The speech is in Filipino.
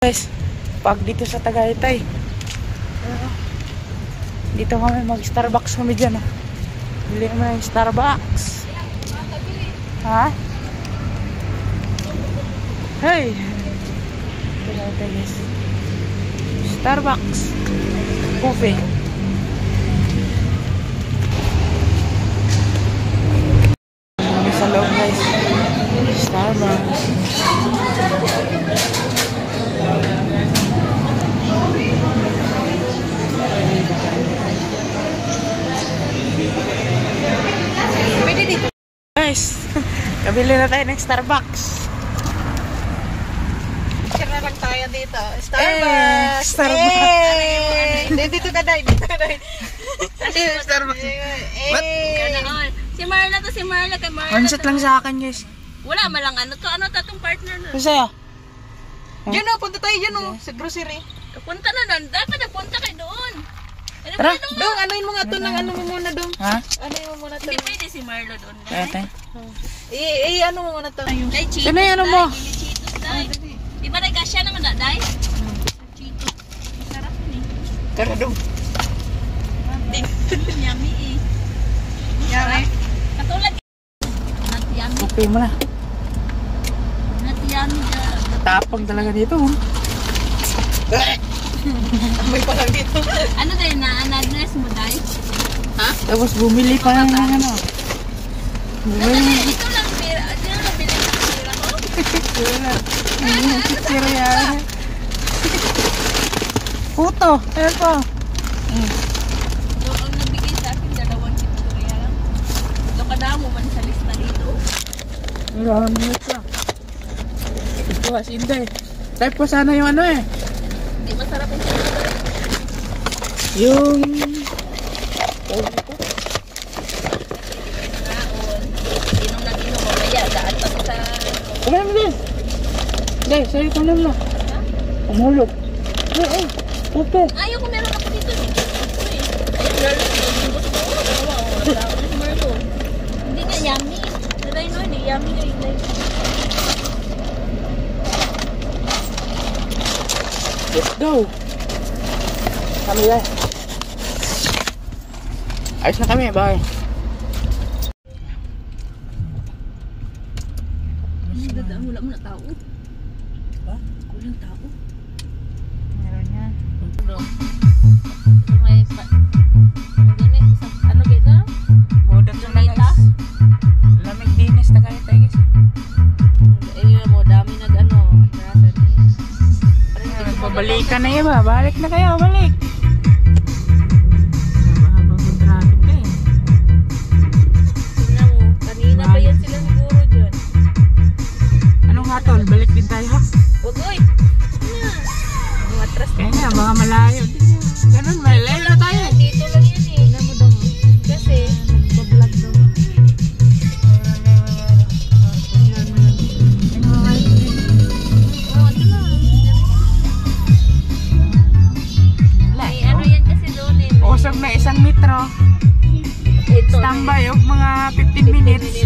Guys, pag dito sa Tagaytay, dito kami mag-Starbucks kami dyan. Bili naman yung Starbucks. Ha? Hey! Tagaytay guys. Starbucks. Coffee. Kami sa loob guys. Starbucks. Guys, kabili na tayo ng Starbucks. Share na lang tayo dito. Starbucks! Dito ka dahil. Starbucks. Si Marla to, si Marla. Kay Marla. One set lang sa akin guys. Wala malang ano to. Ano tatong partner nun? Masaya. Diyan o, punta tayo dyan o. Sa grocery. Punta na doon. Dapat napunta kayo doon. Ano Tara. Dong, anuin mo nga ito ng ano mo muna dong. Ha? Anuin mo muna ito. Hindi pwede si Marla doon. Ate. Ano mo muna ito. Day, Cheetos. Sino yung ano mo? Cheetos, day. Di ba nagkasya naman na, day? Cheetos. Masarap yun eh. Tara dong. Yummy eh. Yummy? Katulad. Not yummy. Okay mo na. Not yummy. Tapang talaga dito. Amoy pa lang dito. Ano din na address mo, day? Ha? Tapos bumili pa ng ano. Bumili. Ito lang pera. Ito lang bili ng pera ko. Siro yan. Puto. Ayan po. So, ang nabigay sa akin, 2 Victoria lang. Doon ka daw mo man sa lista dito. Ayan, minutes lang. Ito as inday. Type po sana yung ano eh. Hindi masarap yung sila. Yung... Inom na inom mo. Kaya, daan pa sa... Kumain mo din. Day, sa'yo ito lang lang. Umulog. Oo. Puto. Ayaw ko meron ako dito. Ayaw lalo. Gusto ko. Wala ako na si Marlo. Hindi nga yummy. Naray no, hindi yummy na yun. Let's go. Kami yan. Ayos na kami, bye. Wala mo na tao. Ha? Kulang tao. Meron yan. May ano gina? Bodak na guys. Lamig dinis na kayo tayo guys. Ayun mo, dami nag-ano. Pabalikan na yun ba? Balik na kayo, balik. Mahabang yung traffic na eh. Tingnan mo, kanina pa yan sila siguro dyan. Anong hatol? Balik din tayo ha? Wag oy! Mga atras Kaya nga, baka malayo. Ganun, malayo na tayo. dito lang yan eh. Tignan mo daw. Kasi, Nagbablog daw. oh, ito na. May ano yan kasi doon eh. Usog na 1 metro. Ito. Standby, mga 15 minutes.